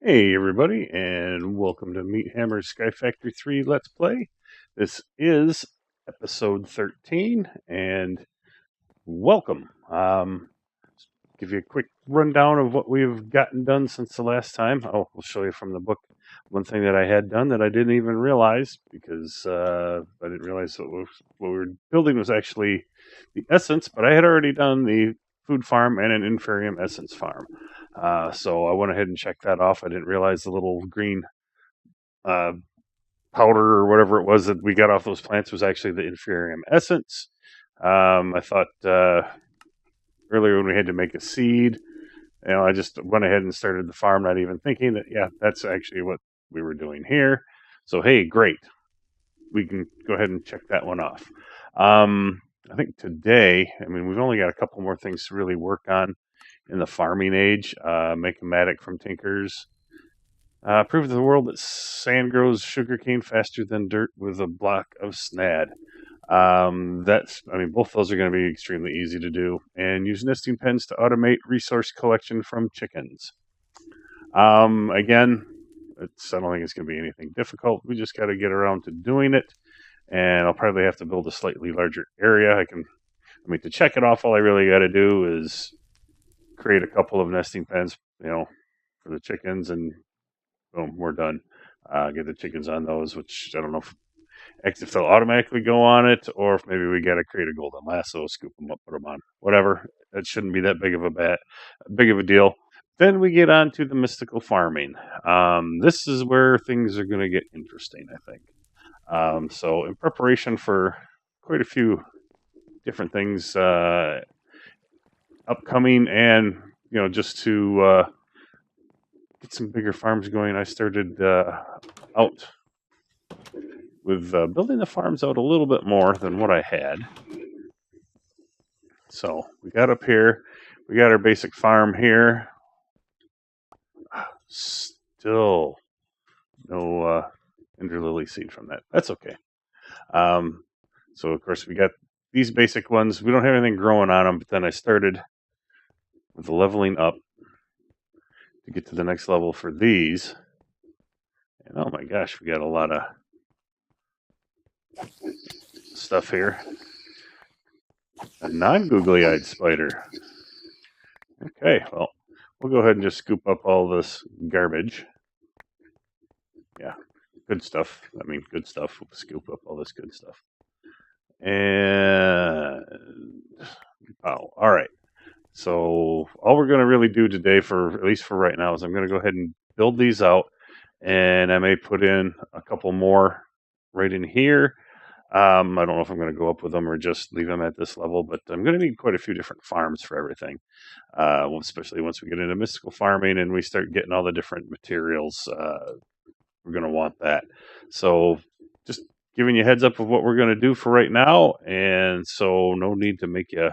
Hey everybody, and welcome to Meat Hammer's Sky Factory 3 Let's Play. This is episode 13, and welcome. Give you a quick rundown of what we've gotten done since the last time. Oh, I'll show you from the book one thing that I had done that I didn't even realize because I didn't realize what we were building was actually the essence, but I had already done the food farm and an inferium essence farm. So I went ahead and checked that off. I didn't realize the little green uh, powder or whatever it was that we got off those plants was actually the inferium essence. I thought earlier when we had to make a seed, I just went ahead and started the farm, not even thinking that, yeah, that's actually what we were doing here. So, hey, great. We can go ahead and check that one off. I think today, we've only got a couple more things to really work on in the farming age. Make a mattock from Tinkers. Prove to the world that sand grows sugarcane faster than dirt with a block of snad. Both those are going to be extremely easy to do. And use nesting pens to automate resource collection from chickens. Again, I don't think it's going to be anything difficult. We just got to get around to doing it. And I'll probably have to build a slightly larger area. To check it off, all I really got to do is create a couple of nesting pens, for the chickens, and boom, we're done. Get the chickens on those, which I don't know if they'll automatically go on it, or if maybe we got to create a golden lasso, scoop them up, put them on. Whatever. That shouldn't be that big of a deal. Then we get on to the mystical farming. This is where things are going to get interesting, I think. So, in preparation for quite a few different things upcoming, and just to get some bigger farms going, I started out with building the farms out a little bit more than what I had. So we got up here, we got our basic farm here. Still no lily seed from that. That's okay. So of course we got these basic ones. We don't have anything growing on them, but then I started with the leveling up to get to the next level for these. And oh my gosh, we got a lot of stuff here. A non-googly-eyed spider. Okay, well, we'll go ahead and just scoop up all this garbage. Yeah, good stuff. Good stuff. We'll scoop up all this good stuff. And all right. So all we're going to really do today, at least for right now, is I'm going to go ahead and build these out, and I may put in a couple more right in here. I don't know if I'm going to go up with them or just leave them at this level, but I'm going to need quite a few different farms for everything, especially once we get into mystical farming and we start getting all the different materials. We're going to want that. So just giving you a heads up of what we're going to do for right now, and so no need to make you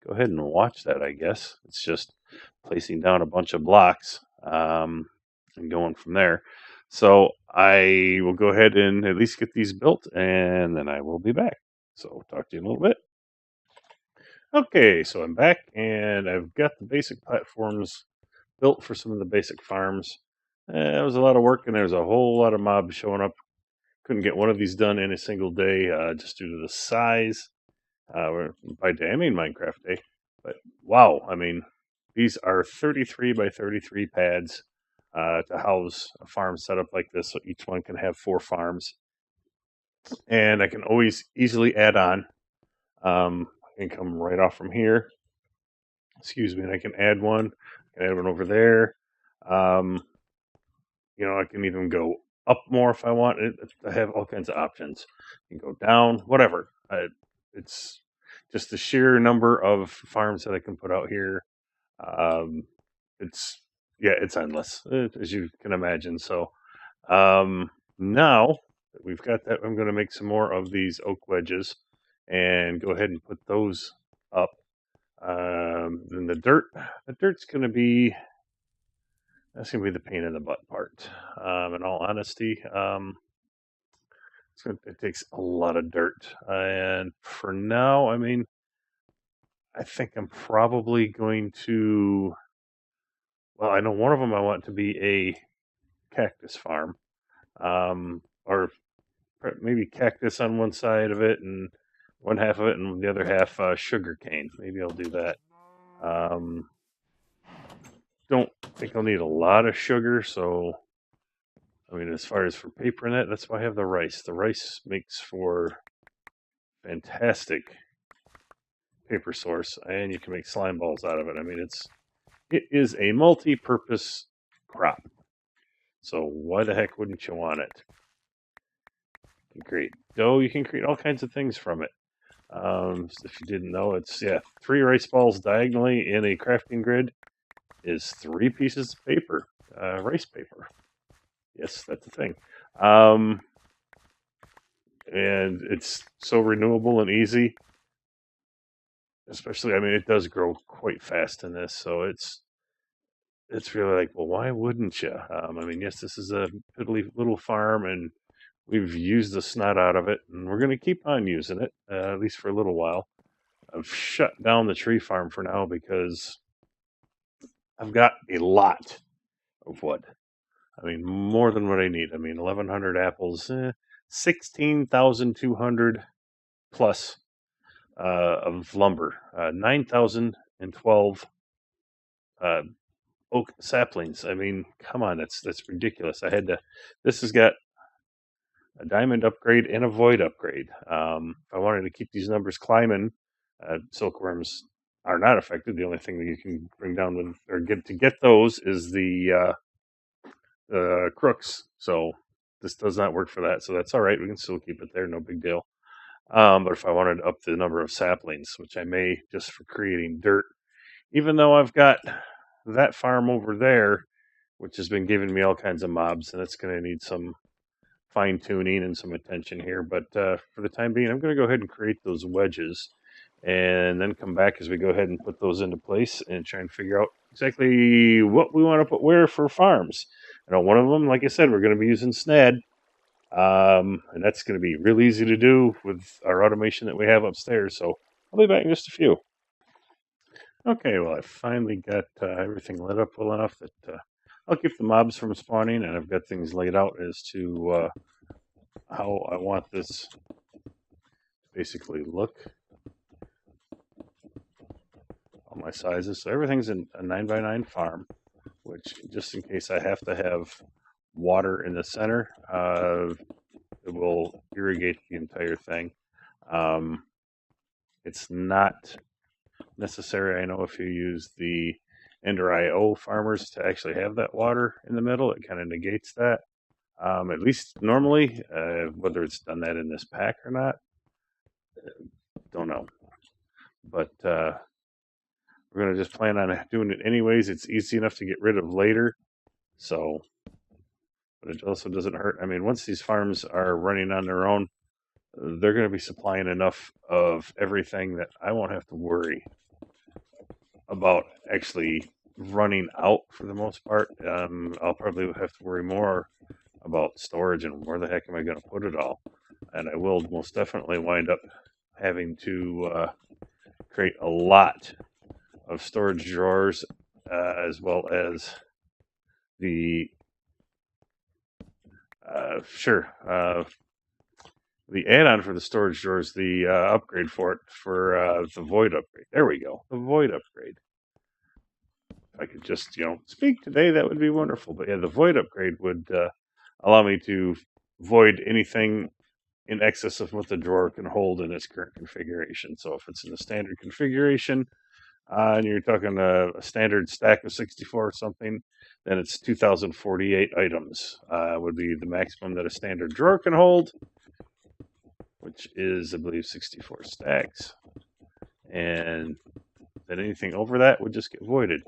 go ahead and watch that, I guess. It's just placing down a bunch of blocks and going from there. So I will go ahead and at least get these built, and then I will be back. So talk to you in a little bit. Okay, so I'm back, and I've got the basic platforms built for some of the basic farms. It was a lot of work, and there's a whole lot of mobs showing up. Couldn't get one of these done in a single day just due to the size. By day, I mean Minecraft day. But wow, these are 33 by 33 pads to house a farm setup like this. So each one can have 4 farms. And I can always easily add on. I can come right off from here. Excuse me, and I can add one. I can add one over there. I can even go up more if I want. I have all kinds of options. You can go down, whatever. It's just the sheer number of farms that I can put out here. Um, it's endless, as you can imagine. So now that we've got that, I'm going to make some more of these oak wedges and go ahead and put those up. Then the dirt's going to be the pain in the butt part. In all honesty, it takes a lot of dirt, and for now, I think I'm probably going to. Well, I know one of them I want to be a cactus farm, or maybe cactus on one side of it and one half of it, and the other half sugar cane. Maybe I'll do that. Um, don't think I'll need a lot of sugar, so I mean, as far as for paper and that's why I have the rice. The rice makes for fantastic paper source, and you can make slime balls out of it. I mean, it is a multi-purpose crop. So why the heck wouldn't you want it? You can create dough. You can create all kinds of things from it. If you didn't know, it's 3 rice balls diagonally in a crafting grid is 3 pieces of paper, rice paper. Yes, that's a thing. And it's so renewable and easy. Especially, I mean, it does grow quite fast in this, so it's really like, well, why wouldn't you? I mean, yes, this is a piddly little farm, and we've used the snot out of it, and we're going to keep on using it, at least for a little while. I've shut down the tree farm for now because I've got a lot of wood. I mean, more than what I need. I mean, 1,100 apples, 16,200 plus of lumber, 9,012 oak saplings. I mean, come on, that's ridiculous. This has got a diamond upgrade and a void upgrade. If I wanted to keep these numbers climbing, silkworms are not affected. The only thing that you can bring down with or get those is the crooks. So this does not work for that. So that's all right. We can still keep it there. No big deal. But if I wanted to up the number of saplings, which I may just for creating dirt, even though I've got that farm over there, which has been giving me all kinds of mobs, and it's going to need some fine tuning and some attention here. But for the time being, I'm going to go ahead and create those wedges and then come back as we go ahead and put those into place and try and figure out exactly what we want to put where for farms. I know one of them, like I said, we're going to be using SNAD. And that's going to be real easy to do with our automation that we have upstairs. So I'll be back in just a few. Okay, well, I finally got everything lit up well enough that I'll keep the mobs from spawning, and I've got things laid out as to how I want this to basically look. All my sizes. So everything's in a 9x9 farm, which just in case I have to have water in the center, it will irrigate the entire thing. It's not necessary. I know if you use the Ender IO farmers to actually have that water in the middle, it kind of negates that. At least normally, whether it's done that in this pack or not, don't know. But we're going to just plan on doing it anyways. It's easy enough to get rid of later. So, but it also doesn't hurt. I mean, once these farms are running on their own, they're going to be supplying enough of everything that I won't have to worry about actually running out for the most part. I'll probably have to worry more about storage and where the heck am I going to put it all. And I will most definitely wind up having to create a lot of storage drawers as well as the the add-on for the storage drawers, the upgrade for it for the void upgrade. There we go, the void upgrade. If I could just speak today, that would be wonderful. But yeah, the void upgrade would allow me to void anything in excess of what the drawer can hold in its current configuration. So if it's in the standard configuration, and you're talking a standard stack of 64 or something, then it's 2,048 items would be the maximum that a standard drawer can hold, which is, I believe, 64 stacks. And then anything over that would just get voided.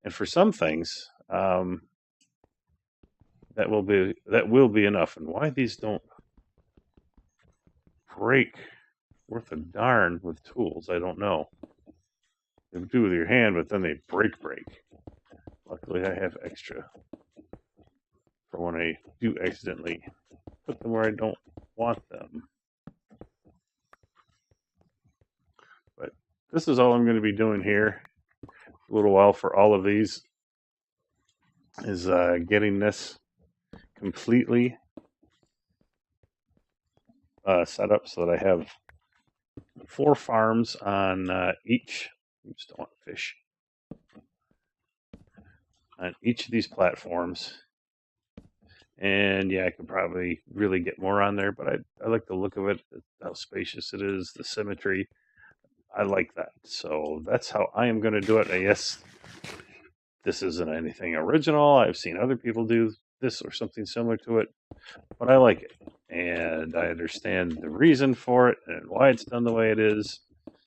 And for some things, that will be enough. And why these don't break worth a darn with tools, I don't know. They do with your hand, but then they break. Luckily, I have extra for when I do accidentally put them where I don't want them. But this is all I'm going to be doing here for a little while for all of these, is getting this completely set up so that I have 4 farms on each. I just don't want fish on each of these platforms. And yeah, I could probably really get more on there, but I like the look of it, how spacious it is, the symmetry. I like that. So that's how I am going to do it. I guess this isn't anything original. I've seen other people do this or something similar to it, but I like it. And I understand the reason for it and why it's done the way it is.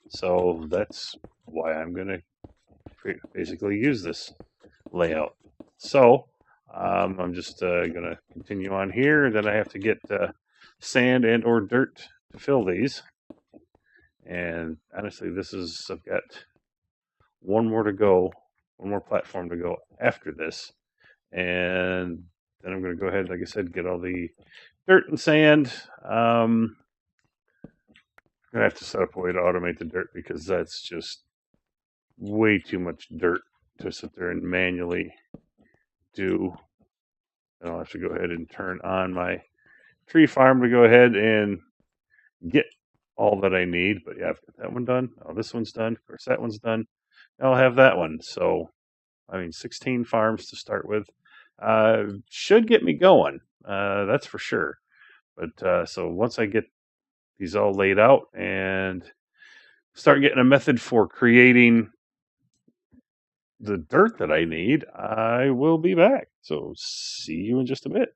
So that's why I'm going to basically use this layout. So I'm just going to continue on here. Then I have to get sand and or dirt to fill these. And honestly, I've got one more to go, one more platform to go after this. And then I'm going to go ahead, like I said, get all the dirt and sand. I'm going to have to set up a way to automate the dirt because that's just way too much dirt to sit there and manually do. And I'll have to go ahead and turn on my tree farm to go ahead and get all that I need. But yeah, I've got that one done. Oh, this one's done. Of course, that one's done. I'll have that one. So, 16 farms to start with. Should get me going. That's for sure. But so once I get these all laid out and start getting a method for creating the dirt that I need, I will be back. So see you in just a bit.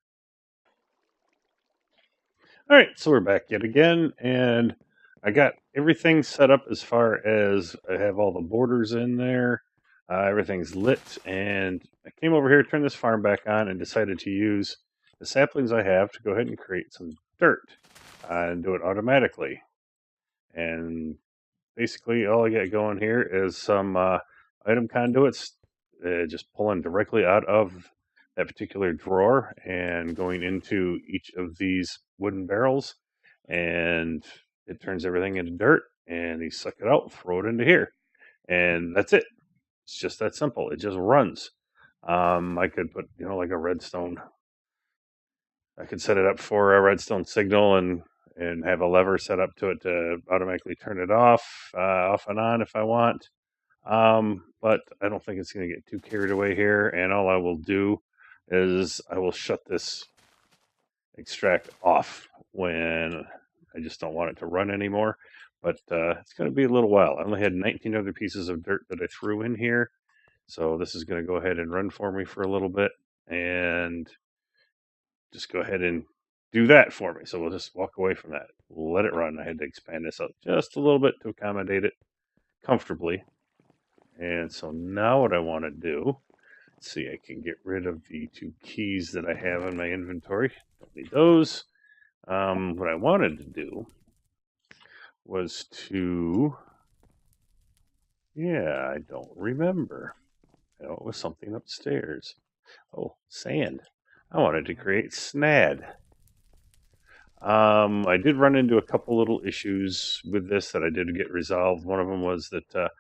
All right, so we're back yet again, and I got everything set up as far as I have all the borders in there. Everything's lit, and I came over here, turned this farm back on, and decided to use the saplings I have to go ahead and create some dirt and do it automatically. And basically, all I got going here is some item conduits, just pulling directly out of that particular drawer and going into each of these wooden barrels, and it turns everything into dirt. And you suck it out, throw it into here, and that's it. It's just that simple. It just runs. I could put, like a redstone. I could set it up for a redstone signal and have a lever set up to it to automatically turn it off and on if I want. But I don't think it's going to get too carried away here. And all I will do is I will shut this extract off when I just don't want it to run anymore. But it's going to be a little while. I only had 19 other pieces of dirt that I threw in here. So this is going to go ahead and run for me for a little bit and just go ahead and do that for me. So we'll just walk away from that. Let it run. I had to expand this up just a little bit to accommodate it comfortably. And so now what I want to do, let's see, I can get rid of the 2 keys that I have in my inventory. Don't need those. What I wanted to do was I don't remember. It was something upstairs. Oh, sand. I wanted to create snad. I did run into a couple little issues with this that I did get resolved. One of them was that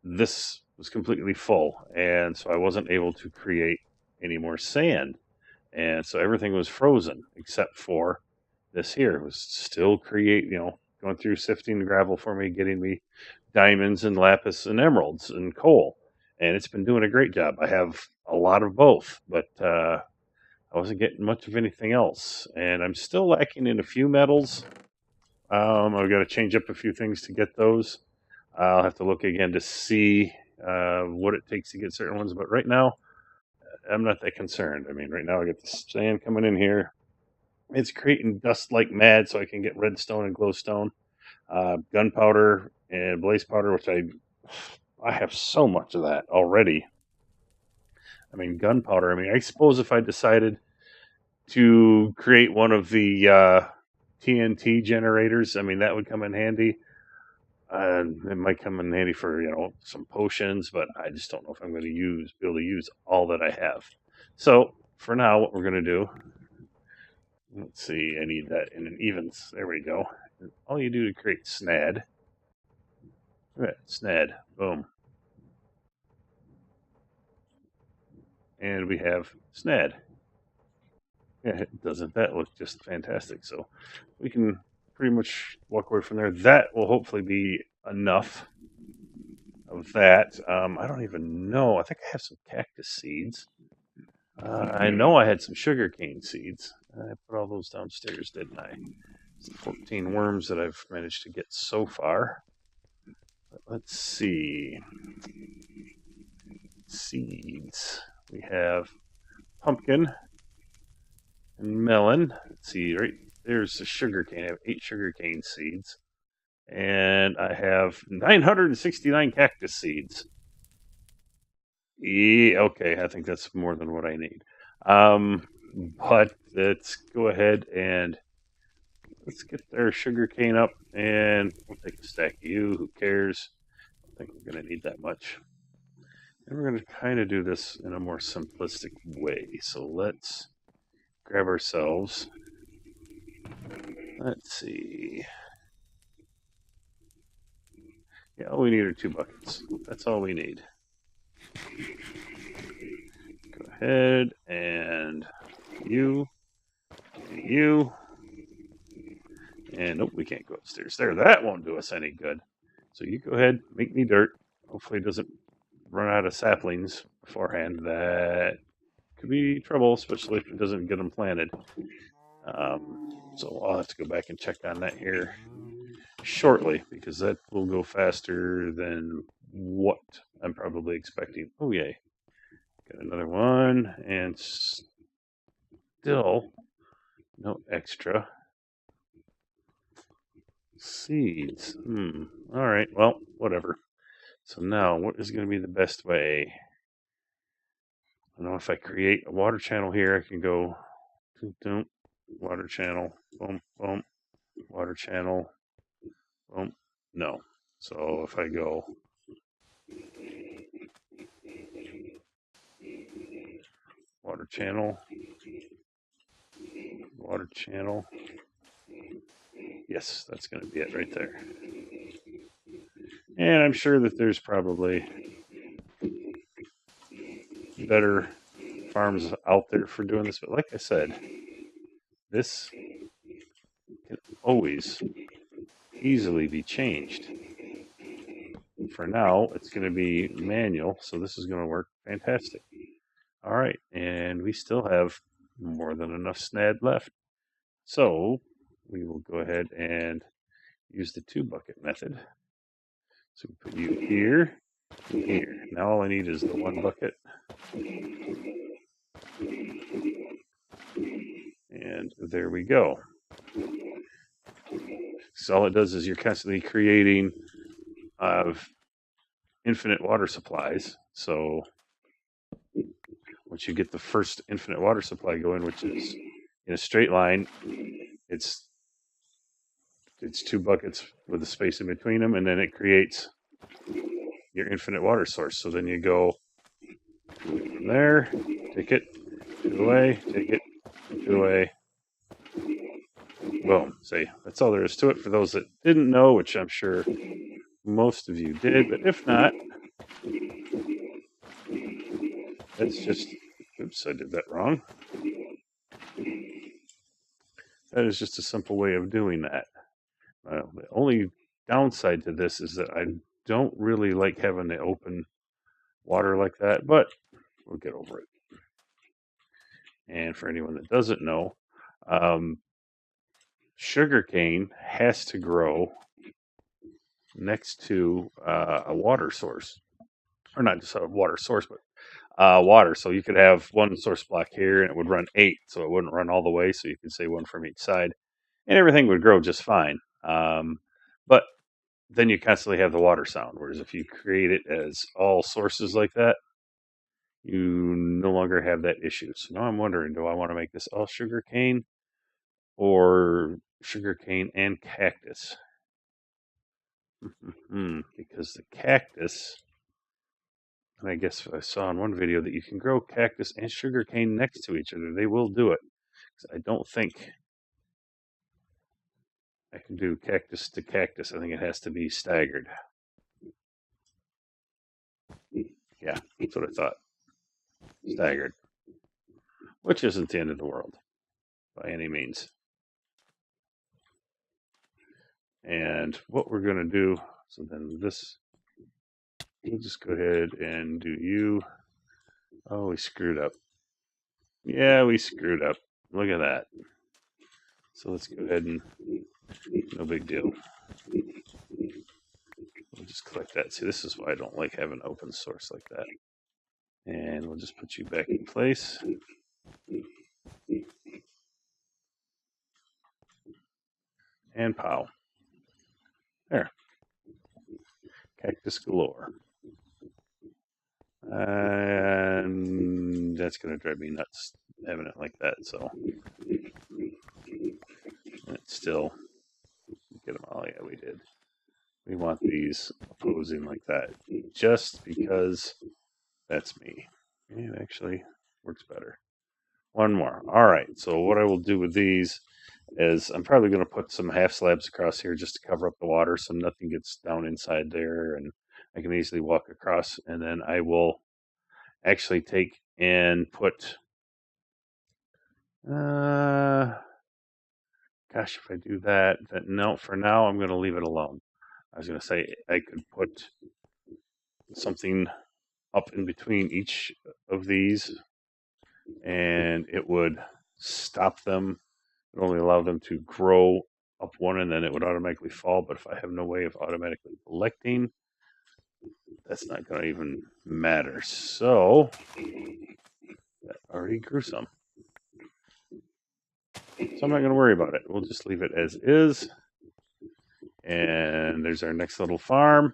this was completely full, and so I wasn't able to create any more sand. And so everything was frozen except for this here. It was still going through sifting gravel for me, getting me diamonds and lapis and emeralds and coal. And it's been doing a great job. I have a lot of both, but I wasn't getting much of anything else. And I'm still lacking in a few metals. I've got to change up a few things to get those. I'll have to look again to see what it takes to get certain ones. But right now, I'm not that concerned. I mean, right now I got the sand coming in here. It's creating dust like mad, so I can get redstone and glowstone, gunpowder and blaze powder, which I have so much of that already. I mean, gunpowder. I mean, I suppose if I decided to create one of the TNT generators, I mean, that would come in handy. It might come in handy for some potions, but I just don't know if I'm going to be able to use all that I have. So for now, what we're going to do, let's see, I need that in an evens. There we go. All you do to create snad. Look at that, snad. Boom. And we have snad. Yeah, it doesn't that look just fantastic? So we can pretty much walk away from there. That will hopefully be enough of that. I don't even know. I think I have some cactus seeds. I know I had some sugarcane seeds. I put all those downstairs, didn't I? It's the 14 worms that I've managed to get so far. But let's see. Seeds. We have pumpkin and melon. Let's see, right there's the sugarcane. I have 8 sugarcane seeds. And I have 969 cactus seeds. Okay, I think that's more than what I need. But let's go ahead and let's get their sugar cane up, and we'll take a stack of you. Who cares? I think we're going to need that much. And we're going to kind of do this in a more simplistic way. So let's grab ourselves. Let's see. Yeah, all we need are 2 buckets. That's all we need. Go ahead and you, you, and nope, we can't go upstairs. There, that won't do us any good. So you go ahead, make me dirt. Hopefully it doesn't run out of saplings beforehand. That could be trouble, especially if it doesn't get them planted. So I'll have to go back and check on that here shortly, because that will go faster than what I'm probably expecting. Oh, yay. Got another one, and still no extra seeds. All right, well, whatever. So now, what is going to be the best way? I know if I create a water channel here, I can go water channel, boom, boom, water channel, boom. No. So if I go water channel, water channel, yes, that's going to be it right there. And I'm sure that there's probably better farms out there for doing this, but like I said, this can always easily be changed. For now, it's going to be manual, so this is going to work fantastic. All right, and we still have more than enough SNAD left. So we will go ahead and use the 2 bucket method. So we put you here and here. Now all I need is the 1 bucket. And there we go. So all it does is you're constantly creating infinite water supplies. So once you get the first infinite water supply going, which is in a straight line, it's 2 buckets with a space in between them, and then it creates your infinite water source. So then you go from there, take it, put it away, take it, put it away. Boom. See, that's all there is to it. For those that didn't know, which I'm sure most of you did, but if not, that's just, oops, I did that wrong. That is just a simple way of doing that. The only downside to this is that I don't really like having the open water like that, but we'll get over it. And for anyone that doesn't know, sugarcane has to grow next to a water source, or not just a water source, but water. So you could have 1 source block here, and it would run 8, so it wouldn't run all the way. So you could say 1 from each side, and everything would grow just fine. But then you constantly have the water sound. Whereas if you create it as all sources like that, you no longer have that issue. So now I'm wondering, do I want to make this all sugarcane or sugarcane and cactus? Because the cactus, and I guess I saw in one video that you can grow cactus and sugarcane next to each other. They will do it. I don't think I can do cactus to cactus. I think it has to be staggered. Yeah, that's what I thought. Staggered. Which isn't the end of the world. by any means. And what we're going to do, so then this, we'll just go ahead and do you. Oh, we screwed up. Yeah, we screwed up. Look at that. So let's go ahead and, no big deal. We'll just collect that. See, this is why I don't like having open source like that. And we'll just put you back in place. And pow. There. Cactus galore. And that's going to drive me nuts having it like that. So and it's still, get them all. Yeah, we did. We want these opposing like that just because that's me. It actually works better. One more. All right. So what I will do with these is I'm probably going to put some half slabs across here just to cover up the water so nothing gets down inside there and I can easily walk across. And then I will actually take and put, gosh, if I do that, then no, for now I'm going to leave it alone. I was going to say I could put something up in between each of these and it would stop them. It would only allow them to grow up one and then it would automatically fall. But if I have no way of automatically collecting, that's not going to even matter. So that already grew some. So I'm not going to worry about it. We'll just leave it as is. And there's our next little farm.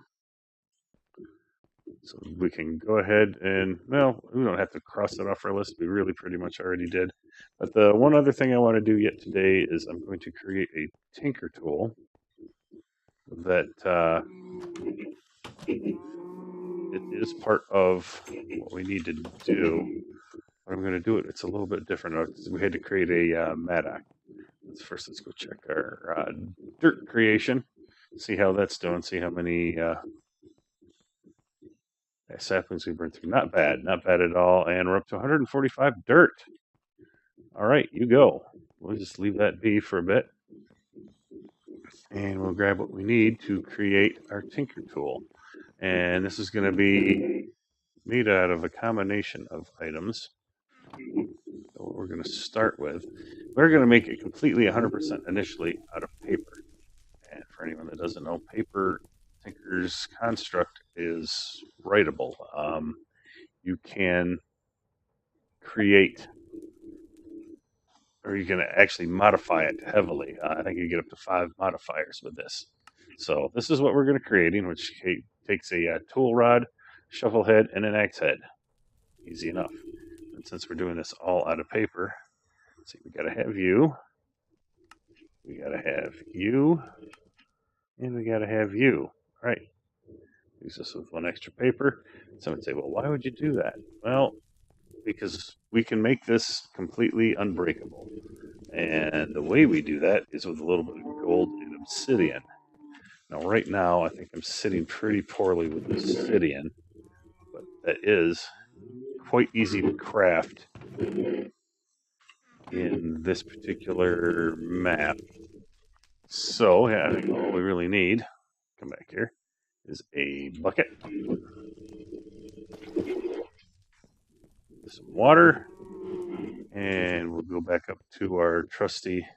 So we can go ahead and, well, we don't have to cross that off our list. We really pretty much already did. But the one other thing I want to do yet today is I'm going to create a tinker tool that it is part of what we need to do. But I'm going to do it. It's a little bit different. We had to create a Maddock. Let's go check our dirt creation. See how that's doing. See how many saplings we burned through. Not bad at all. And we're up to 145 dirt. All right, you go. We'll just leave that be for a bit. And we'll grab what we need to create our tinker tool. And this is going to be made out of a combination of items. So what we're going to start with, we're going to make it completely 100% initially out of paper. And for anyone that doesn't know, paper tinker's construct is writable. You can create, or you can actually modify it heavily. I think you get up to 5 modifiers with this. So this is what we're going to creating, which takes a tool rod, shovel head, and an axe head. Easy enough. And since we're doing this all out of paper, let's see, we got to have you. We got to have you. And we got to have you. All right. Use this with 1 extra paper. Someone would say, well, why would you do that? Well, because we can make this completely unbreakable. And the way we do that is with a little bit of gold and obsidian. Now, right now, I think I'm sitting pretty poorly with obsidian, but that is quite easy to craft in this particular map. So, yeah, I think all we really need, come back here, is a bucket, some water, and we'll go back up to our trusty,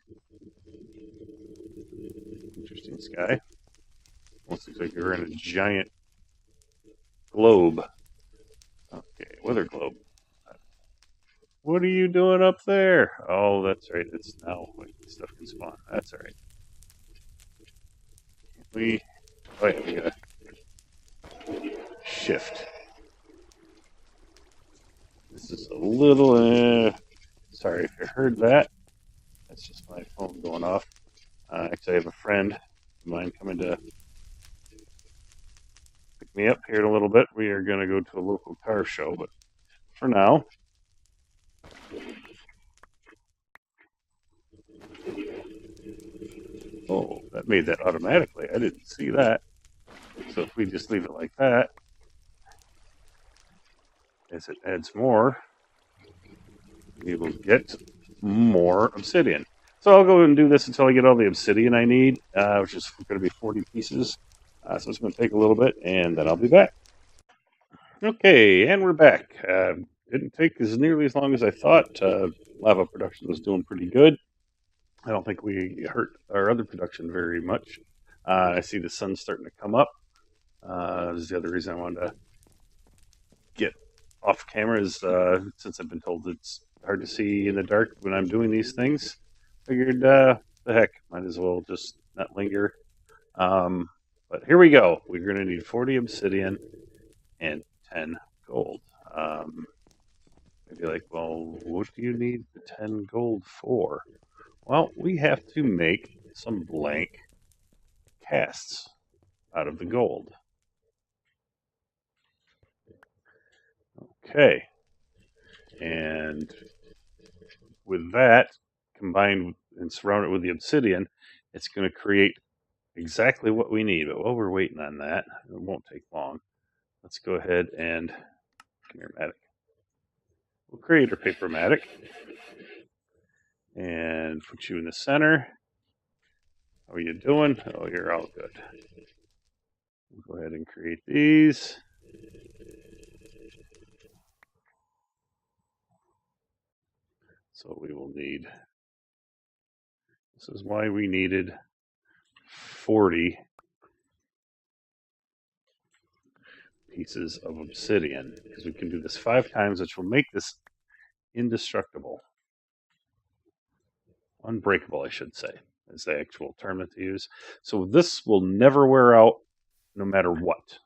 interesting sky. Almost looks like we're in a giant globe. Okay, weather globe. What are you doing up there? Oh, that's right. It's now stuff can spawn. That's all right. Oh yeah, we gotta shift. This is a little, sorry if you heard that. That's just my phone going off. Actually, I have a friend of mine coming to pick me up here in a little bit. We are going to go to a local car show, but for now, oh, that made that automatically. I didn't see that. So if we just leave it like that, as it adds more, we will get more obsidian. So I'll go and do this until I get all the obsidian I need, which is going to be 40 pieces. So it's going to take a little bit, and then I'll be back. Okay, and we're back. Didn't take as nearly as long as I thought. Lava production was doing pretty good. I don't think we hurt our other production very much. I see the sun starting to come up. This is the other reason I wanted to get off camera is since I've been told it's hard to see in the dark when I'm doing these things. Figured the heck, might as well just not linger. But here we go. We're going to need 40 obsidian and 10 gold. Maybe like, well, what do you need the 10 gold for? Well, we have to make some blank casts out of the gold. Okay. And with that, combined and surround it with the obsidian, it's going to create exactly what we need. But while we're waiting on that, it won't take long. Let's go ahead and come here, Matic. We'll create our paper Matic and put you in the center. How are you doing? Oh, you're all good. We'll go ahead and create these. So we will need, this is why we needed 40 pieces of obsidian, because we can do this 5 times, which will make this indestructible. Unbreakable, I should say, is the actual term that they use. So this will never wear out no matter what.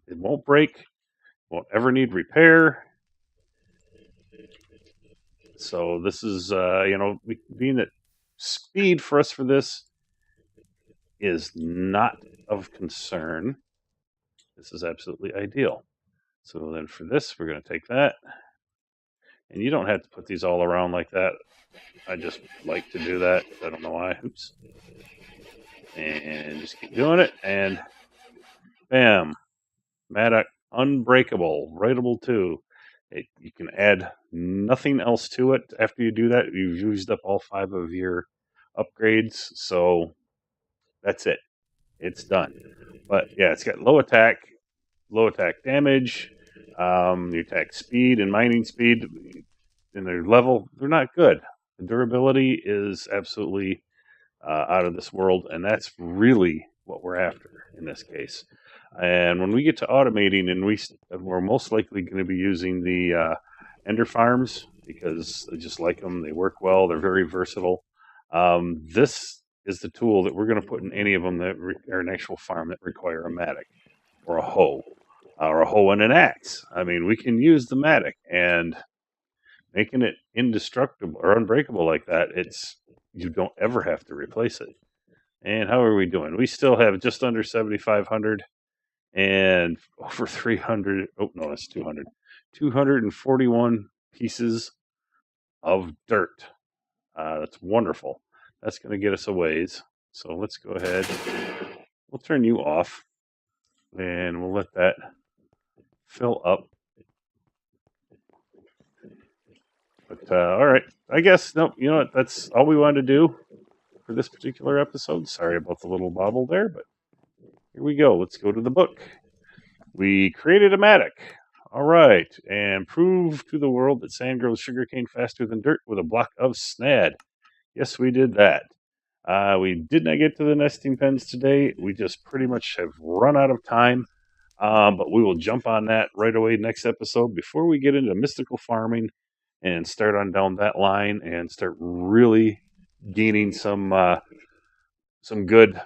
It won't break, won't ever need repair. So this is, being that speed for us for this is not of concern. This is absolutely ideal. So then for this, we're going to take that. And you don't have to put these all around like that. I just like to do that. I don't know why. Oops. And just keep doing it. And bam. Maddox, unbreakable. Writable too. You can add nothing else to it. After you do that, you've used up all 5 of your upgrades. So that's it. It's done. But yeah, it's got low attack damage, your attack speed and mining speed, and their level, they're not good. The durability is absolutely out of this world, and that's really what we're after in this case. And when we get to automating, and we're most likely going to be using the Ender farms because I just like them. They work well. They're very versatile. This is the tool that we're going to put in any of them that are an actual farm that require a matic or a hoe or a hoe and an axe. I mean, we can use the matic, and making it indestructible or unbreakable like that, you don't ever have to replace it. And how are we doing? We still have just under 7,500 and over 300. Oh, no, that's 200. 241 pieces of dirt. That's wonderful. That's going to get us a ways. So let's go ahead. We'll turn you off, and we'll let that fill up. But all right, I guess no. You know what? That's all we wanted to do for this particular episode. Sorry about the little bobble there, but here we go. Let's go to the book. We created a matic. All right, and prove to the world that sand grows sugarcane faster than dirt with a block of snad. Yes, we did that. We did not get to the nesting pens today. We just pretty much have run out of time. But we will jump on that right away next episode before we get into mystical farming and start on down that line and start really gaining some good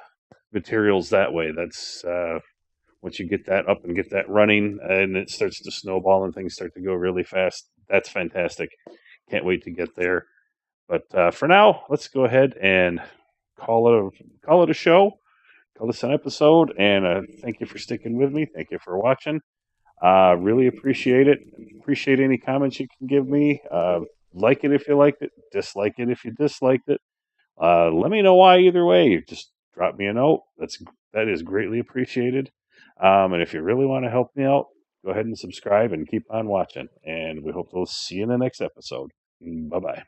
materials that way. That's once you get that up and get that running and it starts to snowball and things start to go really fast. That's fantastic. Can't wait to get there. But for now, let's go ahead and call it a show. Call this an episode. And thank you for sticking with me. Thank you for watching. Really appreciate it. Appreciate any comments you can give me. Like it if you liked it. Dislike it if you disliked it. Let me know why either way. Just drop me a note. That is greatly appreciated. And if you really want to help me out, go ahead and subscribe and keep on watching. And we hope to see you in the next episode. Bye bye.